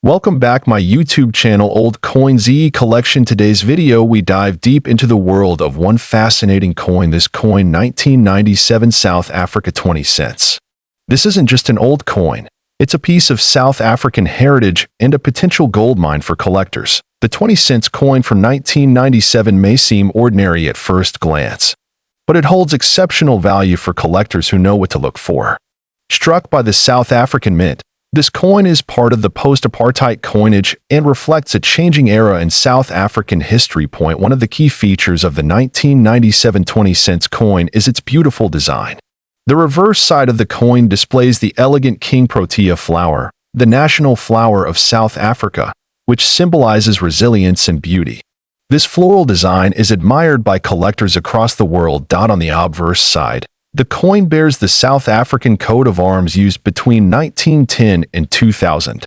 Welcome back my YouTube channel Old Coin ZE Collection. Today's video we dive deep into the world of one fascinating coin. This coin 1997 South Africa 20 cents. This isn't just an old coin. It's a piece of South African heritage and a potential goldmine for collectors. The 20 cents coin from 1997 may seem ordinary at first glance, but it holds exceptional value for collectors who know what to look for. Struck by the South African Mint, this coin is part of the post-apartheid coinage and reflects a changing era in South African history. One of the key features of the 1997 20 cents coin is its beautiful design. The reverse side of the coin displays the elegant King Protea flower, the national flower of South Africa, which symbolizes resilience and beauty. This floral design is admired by collectors across the world. On the obverse side, the coin bears the South African coat of arms used between 1910 and 2000.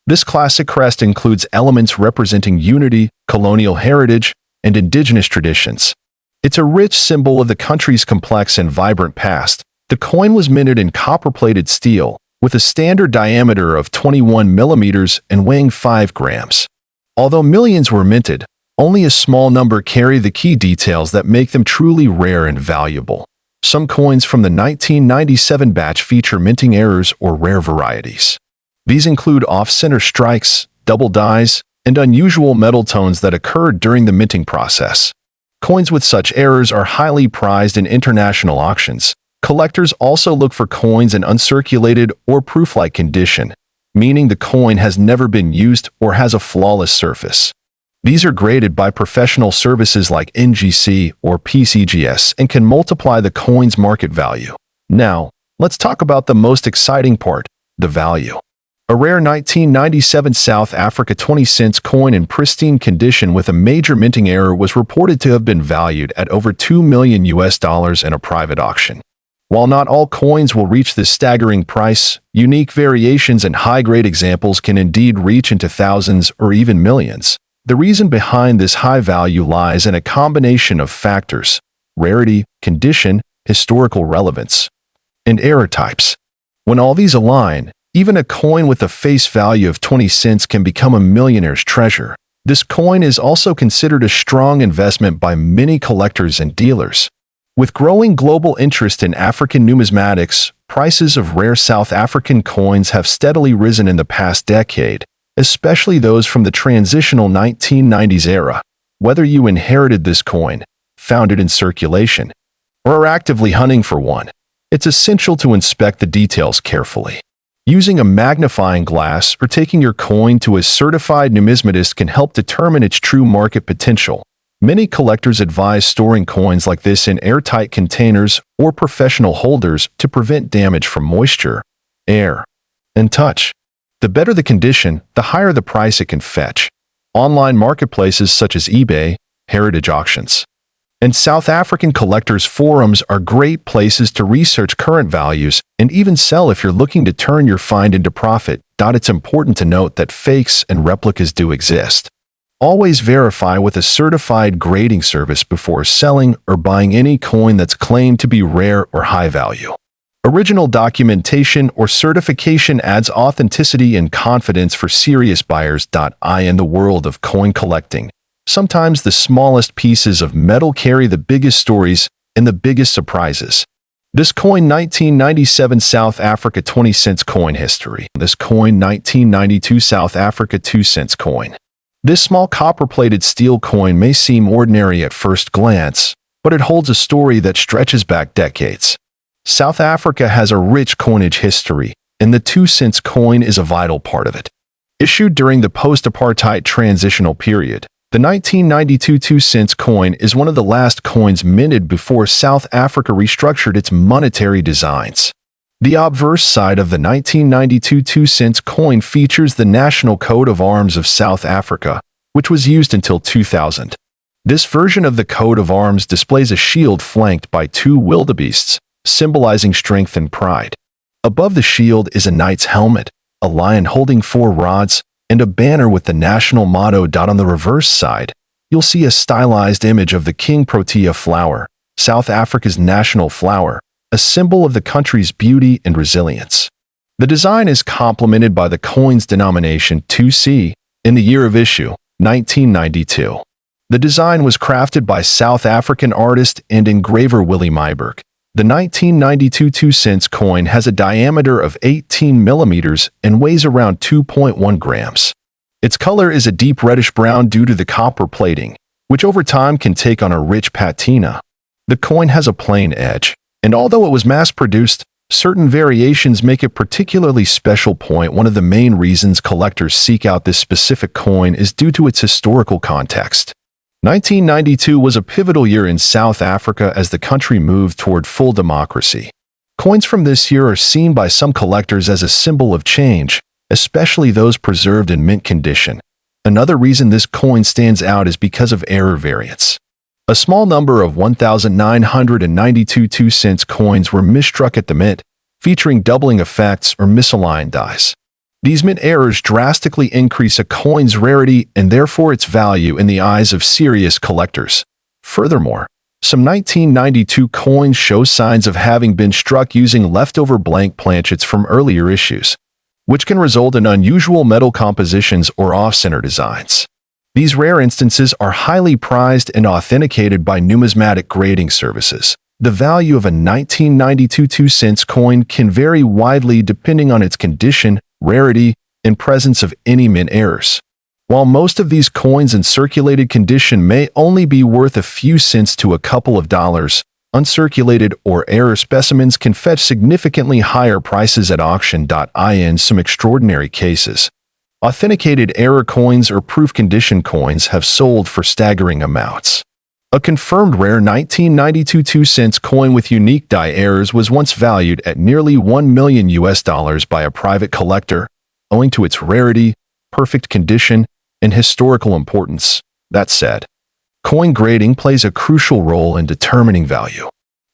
This classic crest includes elements representing unity, colonial heritage, and indigenous traditions. It's a rich symbol of the country's complex and vibrant past. The coin was minted in copper-plated steel, with a standard diameter of 21 millimeters and weighing 5 grams. Although millions were minted, only a small number carry the key details that make them truly rare and valuable. Some coins from the 1997 batch feature minting errors or rare varieties. These include off-center strikes, double dies, and unusual metal tones that occurred during the minting process. Coins with such errors are highly prized in international auctions. Collectors also look for coins in uncirculated or proof-like condition, meaning the coin has never been used or has a flawless surface. These are graded by professional services like NGC or PCGS and can multiply the coin's market value. Now, let's talk about the most exciting part, the value. A rare 1997 South Africa 20 cents coin in pristine condition with a major minting error was reported to have been valued at over $2 million in a private auction. While not all coins will reach this staggering price, unique variations and high-grade examples can indeed reach into thousands or even millions. The reason behind this high value lies in a combination of factors: rarity, condition, historical relevance, and error types. When all these align, even a coin with a face value of 20 cents can become a millionaire's treasure. This coin is also considered a strong investment by many collectors and dealers. With growing global interest in African numismatics, prices of rare South African coins have steadily risen in the past decade, especially those from the transitional 1990s era. Whether you inherited this coin, found it in circulation, or are actively hunting for one, it's essential to inspect the details carefully. Using a magnifying glass or taking your coin to a certified numismatist can help determine its true market potential. Many collectors advise storing coins like this in airtight containers or professional holders to prevent damage from moisture, air, and touch. The better the condition, the higher the price it can fetch. Online marketplaces such as eBay, heritage auctions, and South African collectors' forums are great places to research current values and even sell if you're looking to turn your find into profit. It's important to note that fakes and replicas do exist. Always verify with a certified grading service before selling or buying any coin that's claimed to be rare or high value. Original documentation or certification adds authenticity and confidence for serious buyers. In the world of coin collecting, sometimes the smallest pieces of metal carry the biggest stories and the biggest surprises. This coin 1997 South Africa 20 cents coin history. This coin 1992 South Africa 2 cents coin. This small copper-plated steel coin may seem ordinary at first glance, but it holds a story that stretches back decades. South Africa has a rich coinage history, and the 2 cents coin is a vital part of it. Issued during the post-apartheid transitional period, the 1992 2 cents coin is one of the last coins minted before South Africa restructured its monetary designs. The obverse side of the 1992 2 cents coin features the national coat of arms of South Africa, which was used until 2000. This version of the coat of arms displays a shield flanked by 2 wildebeests, symbolizing strength and pride. Above the shield is a knight's helmet, a lion holding 4 rods, and a banner with the national motto. On the reverse side, you'll see a stylized image of the King Protea flower, South Africa's national flower, a symbol of the country's beauty and resilience. The design is complemented by the coin's denomination 2C in the year of issue, 1992. The design was crafted by South African artist and engraver Willie Myburgh. The 1992 2-cent coin has a diameter of 18 millimeters and weighs around 2.1 grams. Its color is a deep reddish-brown due to the copper plating, which over time can take on a rich patina. The coin has a plain edge, and although it was mass-produced, certain variations make it particularly special. One of the main reasons collectors seek out this specific coin is due to its historical context. 1992 was a pivotal year in South Africa as the country moved toward full democracy. Coins from this year are seen by some collectors as a symbol of change, especially those preserved in mint condition. Another reason this coin stands out is because of error variance. A small number of 1,992 2-cent coins were misstruck at the mint, featuring doubling effects or misaligned dies. These mint errors drastically increase a coin's rarity and therefore its value in the eyes of serious collectors. Furthermore, some 1992 coins show signs of having been struck using leftover blank planchets from earlier issues, which can result in unusual metal compositions or off-center designs. These rare instances are highly prized and authenticated by numismatic grading services. The value of a 1992 2-cent coin can vary widely depending on its condition, rarity, and presence of any mint errors. While most of these coins in circulated condition may only be worth a few cents to a couple of dollars, uncirculated or error specimens can fetch significantly higher prices at auction. In some extraordinary cases, authenticated error coins or proof condition coins have sold for staggering amounts. A confirmed rare 1992 2-cent coin with unique die errors was once valued at nearly $1 million by a private collector, owing to its rarity, perfect condition, and historical importance. That said, coin grading plays a crucial role in determining value.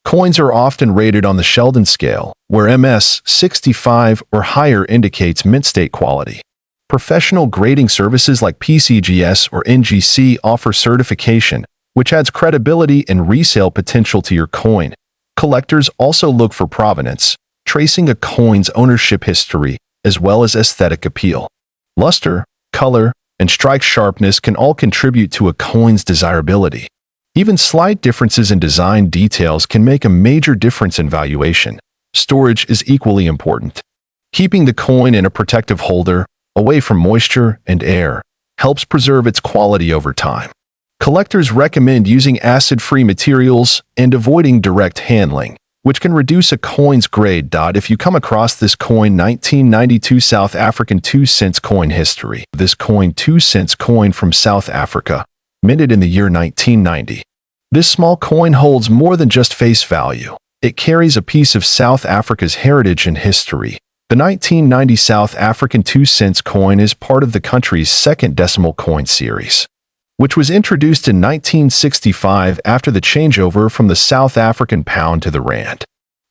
Coins are often rated on the Sheldon scale, where MS 65 or higher indicates mint state quality. Professional grading services like PCGS or NGC offer certification, which adds credibility and resale potential to your coin. Collectors also look for provenance, tracing a coin's ownership history, as well as aesthetic appeal. Luster, color, and strike sharpness can all contribute to a coin's desirability. Even slight differences in design details can make a major difference in valuation. Storage is equally important. Keeping the coin in a protective holder, away from moisture and air, helps preserve its quality over time. Collectors recommend using acid-free materials and avoiding direct handling, which can reduce a coin's grade. If you come across this coin 1992 South African 2-cent coin history, this coin 2-cent coin from South Africa, minted in the year 1990. This small coin holds more than just face value. It carries a piece of South Africa's heritage and history. The 1990 South African 2-cent coin is part of the country's second decimal coin series, which was introduced in 1965 after the changeover from the South African pound to the rand.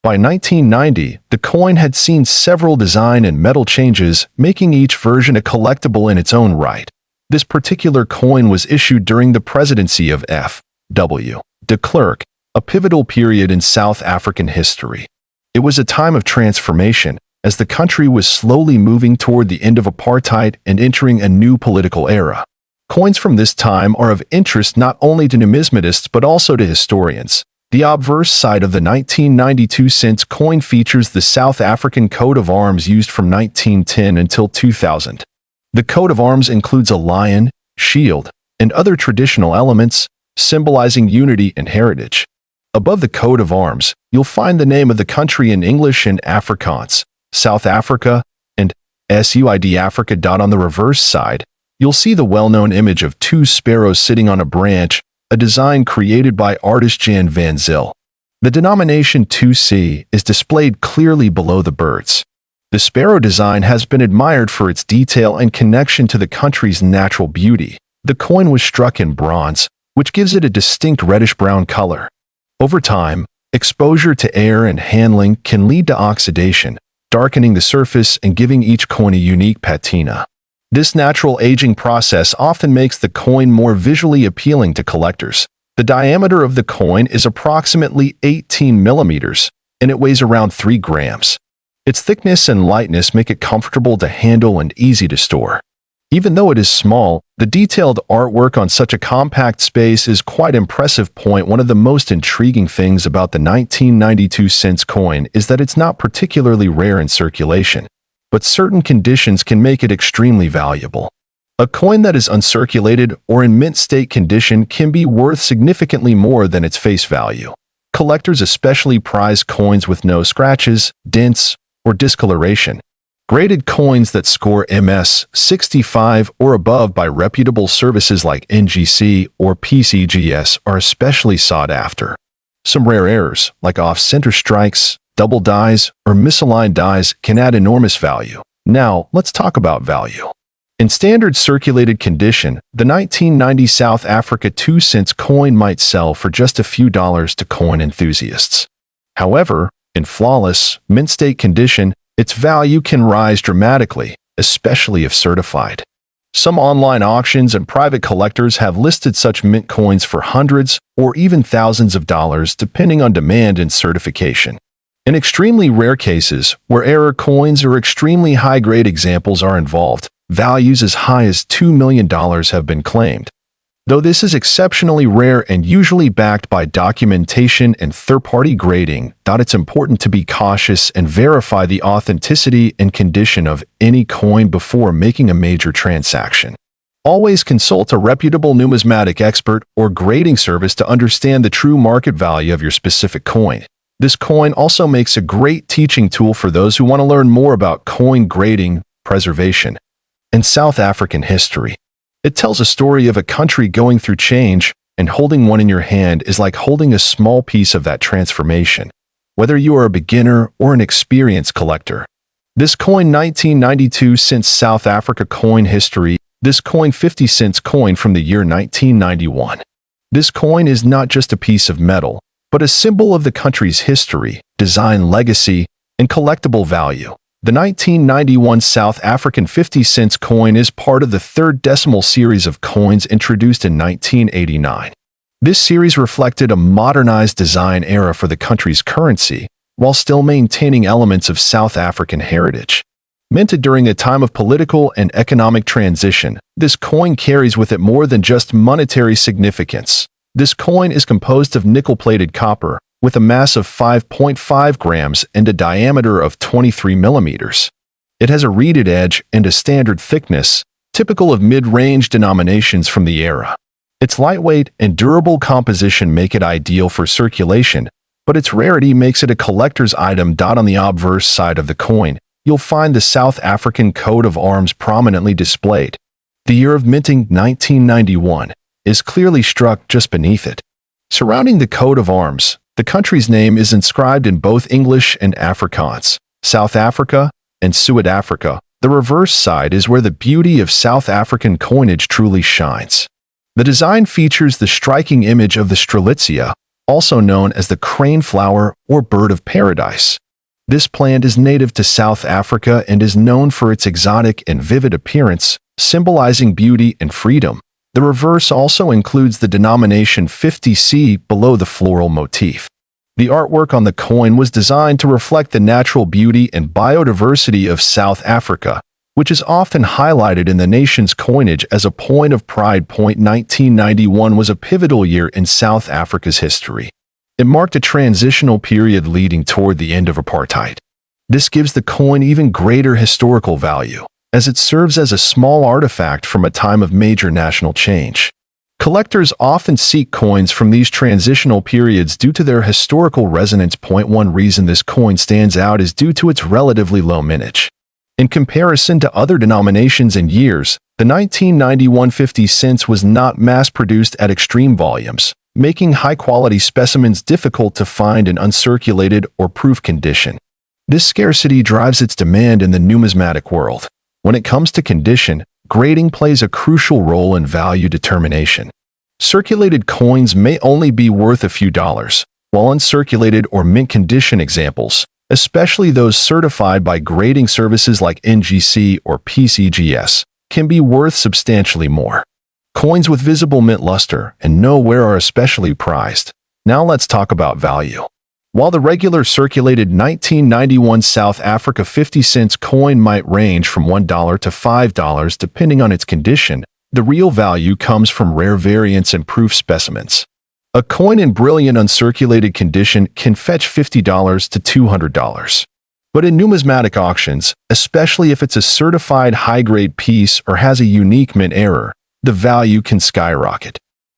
By 1990, the coin had seen several design and metal changes, making each version a collectible in its own right. This particular coin was issued during the presidency of F.W. de Klerk, a pivotal period in South African history. It was a time of transformation, as the country was slowly moving toward the end of apartheid and entering a new political era. Coins from this time are of interest not only to numismatists but also to historians. The obverse side of the 1992 cent coin features the South African coat of arms used from 1910 until 2000. The coat of arms includes a lion, shield, and other traditional elements, symbolizing unity and heritage. Above the coat of arms, you'll find the name of the country in English and Afrikaans, South Africa, and Zuid Africa. On the reverse side, you'll see the well-known image of two sparrows sitting on a branch, a design created by artist Jan van Zyl. The denomination 2C is displayed clearly below the birds. The sparrow design has been admired for its detail and connection to the country's natural beauty. The coin was struck in bronze, which gives it a distinct reddish-brown color. Over time, exposure to air and handling can lead to oxidation, darkening the surface and giving each coin a unique patina. This natural aging process often makes the coin more visually appealing to collectors. The diameter of the coin is approximately 18 millimeters, and it weighs around 3 grams. Its thickness and lightness make it comfortable to handle and easy to store. Even though it is small, the detailed artwork on such a compact space is quite impressive. One of the most intriguing things about the 1992 cents coin is that it's not particularly rare in circulation, but certain conditions can make it extremely valuable. A coin that is uncirculated or in mint state condition can be worth significantly more than its face value. Collectors especially prize coins with no scratches, dents, or discoloration. Graded coins that score MS 65 or above by reputable services like NGC or PCGS are especially sought after. Some rare errors, like off-center strikes, double dies, or misaligned dies, can add enormous value. Now, let's talk about value. In standard circulated condition, the 1990 South Africa 2 cents coin might sell for just a few dollars to coin enthusiasts. However, in flawless, mint state condition, its value can rise dramatically, especially if certified. Some online auctions and private collectors have listed such mint coins for hundreds or even thousands of dollars depending on demand and certification. In extremely rare cases, where error coins or extremely high-grade examples are involved, values as high as $2 million have been claimed. Though this is exceptionally rare and usually backed by documentation and third-party grading, it's important to be cautious and verify the authenticity and condition of any coin before making a major transaction. Always consult a reputable numismatic expert or grading service to understand the true market value of your specific coin. This coin also makes a great teaching tool for those who want to learn more about coin grading, preservation, and South African history. It tells a story of a country going through change, and holding one in your hand is like holding a small piece of that transformation. Whether you are a beginner or an experienced collector. This coin 1992 cents South Africa coin history. This coin 50 cents coin from the year 1991. This coin is not just a piece of metal, but a symbol of the country's history, design legacy, and collectible value. The 1991 South African 50 cents coin is part of the third decimal series of coins introduced in 1989. This series reflected a modernized design era for the country's currency, while still maintaining elements of South African heritage. Minted during a time of political and economic transition, this coin carries with it more than just monetary significance. This coin is composed of nickel-plated copper, with a mass of 5.5 grams and a diameter of 23 millimeters. It has a reeded edge and a standard thickness, typical of mid-range denominations from the era. Its lightweight and durable composition make it ideal for circulation, but its rarity makes it a collector's item. On the obverse side of the coin, you'll find the South African coat of arms prominently displayed. The year of minting, 1991, is clearly struck just beneath it. Surrounding the coat of arms, the country's name is inscribed in both English and Afrikaans, South Africa and Zuid Africa. The reverse side is where the beauty of South African coinage truly shines. The design features the striking image of the strelitzia, also known as the crane flower or bird of paradise. This plant is native to South Africa and is known for its exotic and vivid appearance, symbolizing beauty and freedom. The reverse also includes the denomination 50C below the floral motif. The artwork on the coin was designed to reflect the natural beauty and biodiversity of South Africa, which is often highlighted in the nation's coinage as a point of pride. 1991 was a pivotal year in South Africa's history. It marked a transitional period leading toward the end of apartheid. This gives the coin even greater historical value, as it serves as a small artifact from a time of major national change. Collectors often seek coins from these transitional periods due to their historical resonance. One reason this coin stands out is due to its relatively low mintage. In comparison to other denominations and years, the 1991 50 cents was not mass-produced at extreme volumes, making high-quality specimens difficult to find in uncirculated or proof condition. This scarcity drives its demand in the numismatic world. When it comes to condition, grading plays a crucial role in value determination. Circulated coins may only be worth a few dollars, while uncirculated or mint condition examples, especially those certified by grading services like NGC or PCGS, can be worth substantially more. Coins with visible mint luster and no wear are especially prized. Now let's talk about value. While the regular circulated 1991 South Africa 50-cent coin might range from $1 to $5 depending on its condition, the real value comes from rare variants and proof specimens. A coin in brilliant uncirculated condition can fetch $50 to $200. But in numismatic auctions, especially if it's a certified high-grade piece or has a unique mint error, the value can skyrocket.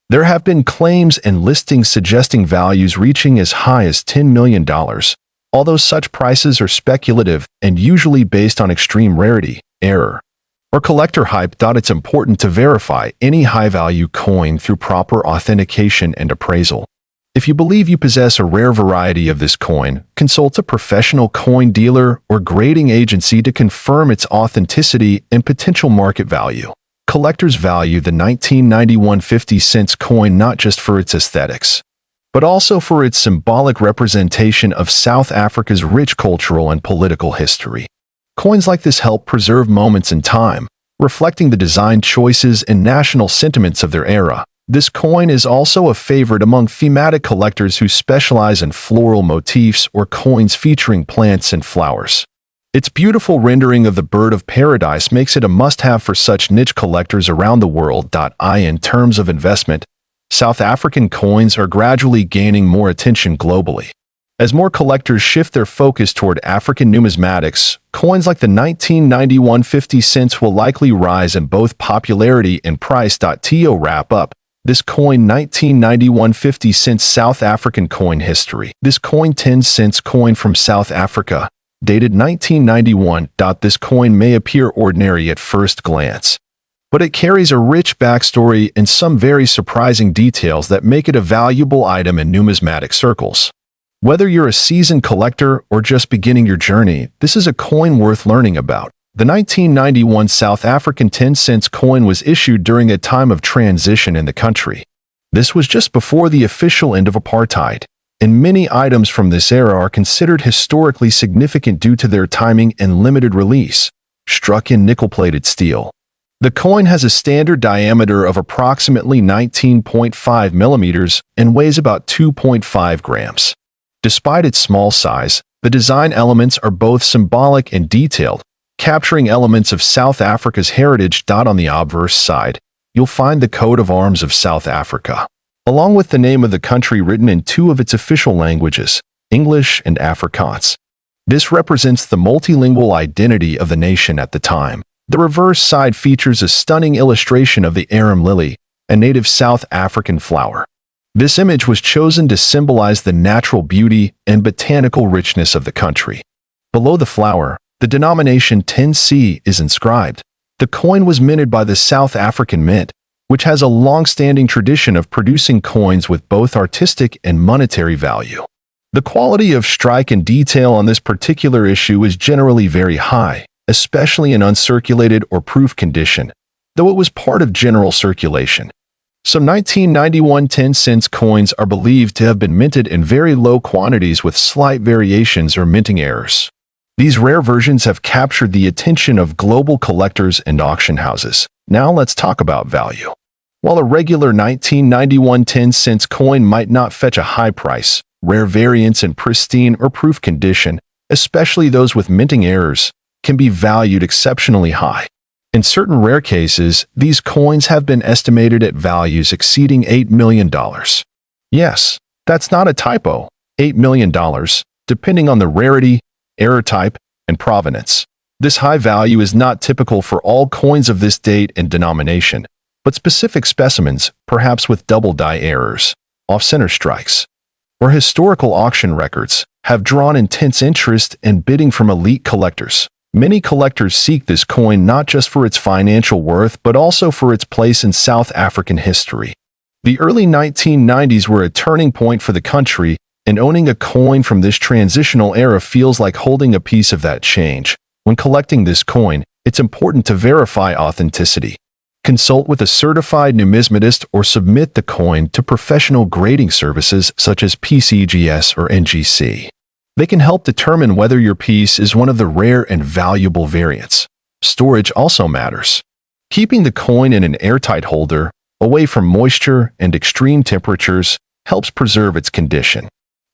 There have been claims and listings suggesting values reaching as high as $10 million, although such prices are speculative and usually based on extreme rarity, error, or collector hype. It's important to verify any high-value coin through proper authentication and appraisal. If you believe you possess a rare variety of this coin, consult a professional coin dealer or grading agency to confirm its authenticity and potential market value. Collectors value the 1991 50-cent coin not just for its aesthetics, but also for its symbolic representation of South Africa's rich cultural and political history. Coins like this help preserve moments in time, reflecting the design choices and national sentiments of their era. This coin is also a favorite among thematic collectors who specialize in floral motifs or coins featuring plants and flowers. Its beautiful rendering of the bird of paradise makes it a must-have for such niche collectors around the world. In terms of investment, South African coins are gradually gaining more attention globally. As more collectors shift their focus toward African numismatics, coins like the 1991 50 cents will likely rise in both popularity and price. To wrap up this coin 1991 50 cents South African coin history. This coin 10 cents coin from South Africa, dated 1991. This coin may appear ordinary at first glance, but it carries a rich backstory and some very surprising details that make it a valuable item in numismatic circles. Whether you're a seasoned collector or just beginning your journey, this is a coin worth learning about. The 1991 South African 10 cents coin was issued during a time of transition in the country. This was just before the official end of apartheid, and many items from this era are considered historically significant due to their timing and limited release. Struck in nickel-plated steel, the coin has a standard diameter of approximately 19.5 millimeters and weighs about 2.5 grams. Despite its small size, the design elements are both symbolic and detailed, capturing elements of South Africa's heritage. On the obverse side, you'll find the coat of arms of South Africa, along with the name of the country written in two of its official languages, English and Afrikaans. This represents the multilingual identity of the nation at the time. The reverse side features a stunning illustration of the arum lily, a native South African flower. This image was chosen to symbolize the natural beauty and botanical richness of the country. Below the flower, the denomination 10C is inscribed. The coin was minted by the South African Mint, which has a long-standing tradition of producing coins with both artistic and monetary value. The quality of strike and detail on this particular issue is generally very high, especially in uncirculated or proof condition, though it was part of general circulation. Some 1991 10 cents coins are believed to have been minted in very low quantities with slight variations or minting errors. These rare versions have captured the attention of global collectors and auction houses. Now let's talk about value. While a regular 1991 10 cents coin might not fetch a high price, rare variants in pristine or proof condition, especially those with minting errors, can be valued exceptionally high. In certain rare cases, these coins have been estimated at values exceeding $8 million. Yes, that's not a typo, $8 million, depending on the rarity, error type, and provenance. This high value is not typical for all coins of this date and denomination, but specific specimens, perhaps with double die errors, off-center strikes, or historical auction records, have drawn intense interest and bidding from elite collectors. Many collectors seek this coin not just for its financial worth but also for its place in South African history. The early 1990s were a turning point for the country, and owning a coin from this transitional era feels like holding a piece of that change. When collecting this coin, it's important to verify authenticity. Consult with a certified numismatist or submit the coin to professional grading services such as PCGS or NGC. They can help determine whether your piece is one of the rare and valuable variants. Storage also matters. Keeping the coin in an airtight holder, away from moisture and extreme temperatures, helps preserve its condition.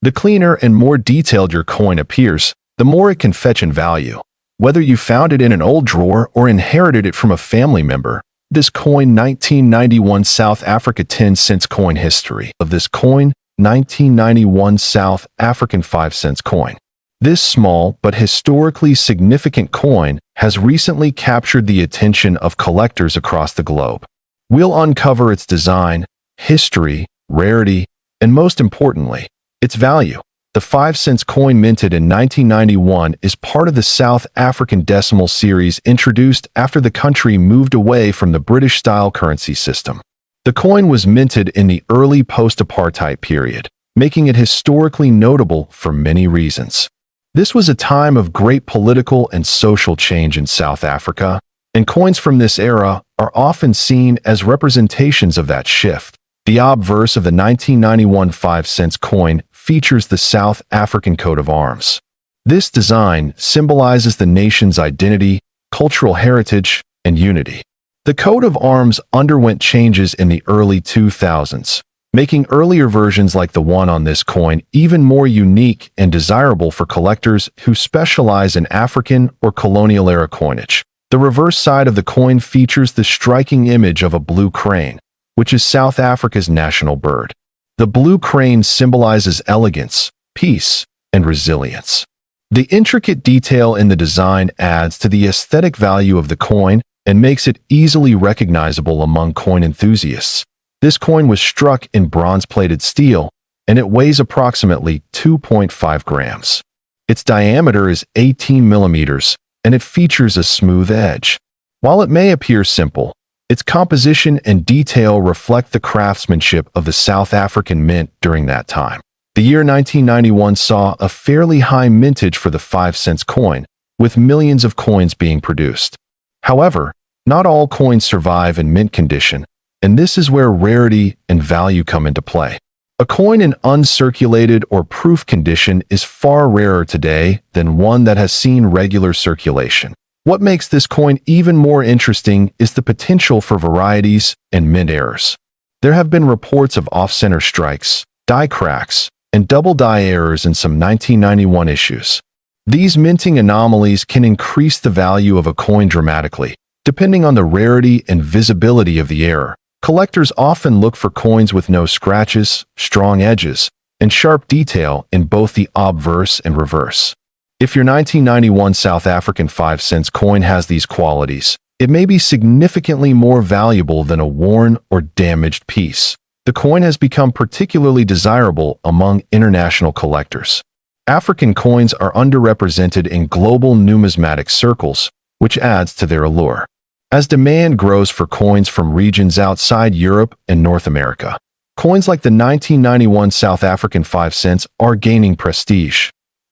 The cleaner and more detailed your coin appears, the more it can fetch in value. Whether you found it in an old drawer or inherited it from a family member, this coin 1991 South Africa 10 cents coin. History of this coin: 1991 South African 5 cents coin. This small but historically significant coin has recently captured the attention of collectors across the globe. We'll uncover its design, history, rarity, and most importantly, its value. The 5 cents coin, minted in 1991, is part of the South African decimal series introduced after the country moved away from the British-style currency system. The coin was minted in the early post-apartheid period, making it historically notable for many reasons. This was a time of great political and social change in South Africa, and coins from this era are often seen as representations of that shift. The obverse of the 1991 5 cents coin features the South African coat of arms. This design symbolizes the nation's identity, cultural heritage, and unity. The coat of arms underwent changes in the early 2000s, making earlier versions like the one on this coin even more unique and desirable for collectors who specialize in African or colonial-era coinage. The reverse side of the coin features the striking image of a blue crane, which is South Africa's national bird. The blue crane symbolizes elegance, peace, and resilience. The intricate detail in the design adds to the aesthetic value of the coin and makes it easily recognizable among coin enthusiasts. This coin was struck in bronze-plated steel, and it weighs approximately 2.5 grams. Its diameter is 18 millimeters, and it features a smooth edge. While it may appear simple, its composition and detail reflect the craftsmanship of the South African mint during that time. The year 1991 saw a fairly high mintage for the 5 cents coin, with millions of coins being produced. However, not all coins survive in mint condition, and this is where rarity and value come into play. A coin in uncirculated or proof condition is far rarer today than one that has seen regular circulation. What makes this coin even more interesting is the potential for varieties and mint errors. There have been reports of off-center strikes, die cracks, and double die errors in some 1991 issues. These minting anomalies can increase the value of a coin dramatically, depending on the rarity and visibility of the error. Collectors often look for coins with no scratches, strong edges, and sharp detail in both the obverse and reverse. If your 1991 South African 5 cents coin has these qualities, it may be significantly more valuable than a worn or damaged piece. The coin has become particularly desirable among international collectors. African coins are underrepresented in global numismatic circles, which adds to their allure. As demand grows for coins from regions outside Europe and North America, coins like the 1991 South African 5 cents are gaining prestige.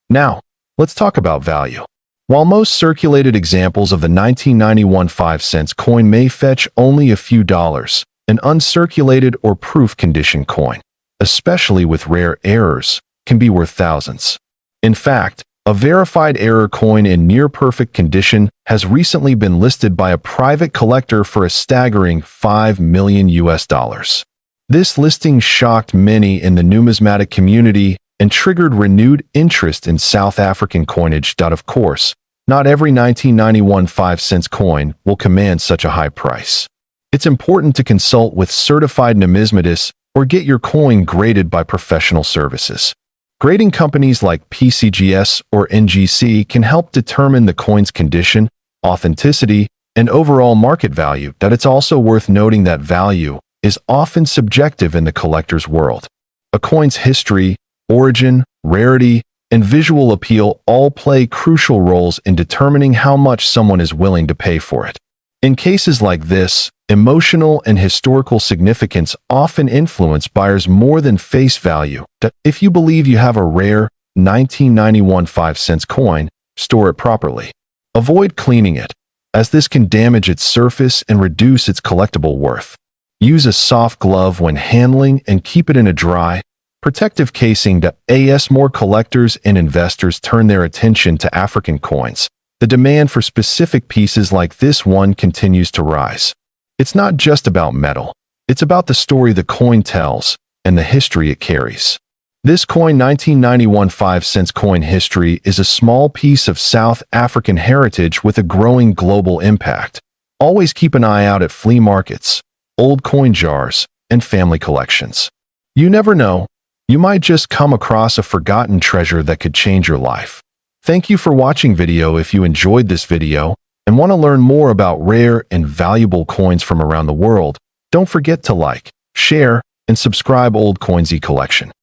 Now, let's talk about value. While most circulated examples of the 1991 5 cents coin may fetch only a few dollars, an uncirculated or proof condition coin, especially with rare errors, can be worth thousands. In fact, a verified error coin in near-perfect condition has recently been listed by a private collector for a staggering $5 million. This listing shocked many in the numismatic community and triggered renewed interest in South African coinage. Of course, not every 1991 5 cents coin will command such a high price. It's important to consult with certified numismatists or get your coin graded by professional services. Grading companies like PCGS or NGC can help determine the coin's condition, authenticity, and overall market value. It's also worth noting that value is often subjective in the collector's world. A coin's history, origin, rarity, and visual appeal all play crucial roles in determining how much someone is willing to pay for it. In cases like this, emotional and historical significance often influence buyers more than face value. If you believe you have a rare 1991 5 cents coin, store it properly. Avoid cleaning it, as this can damage its surface and reduce its collectible worth. Use a soft glove when handling and keep it in a dry, protective casing. As more collectors and investors turn their attention to African coins, the demand for specific pieces like this one continues to rise. It's not just about metal, it's about the story the coin tells and the history it carries. This coin 1991 5-cent coin history is a small piece of South African heritage with a growing global impact. Always keep an eye out at flea markets, old coin jars, and family collections. You never know, you might just come across a forgotten treasure that could change your life. Thank you for watching video. If you enjoyed this video and want to learn more about rare and valuable coins from around the world, don't forget to like, share, and subscribe Old COIN ZEE Collection.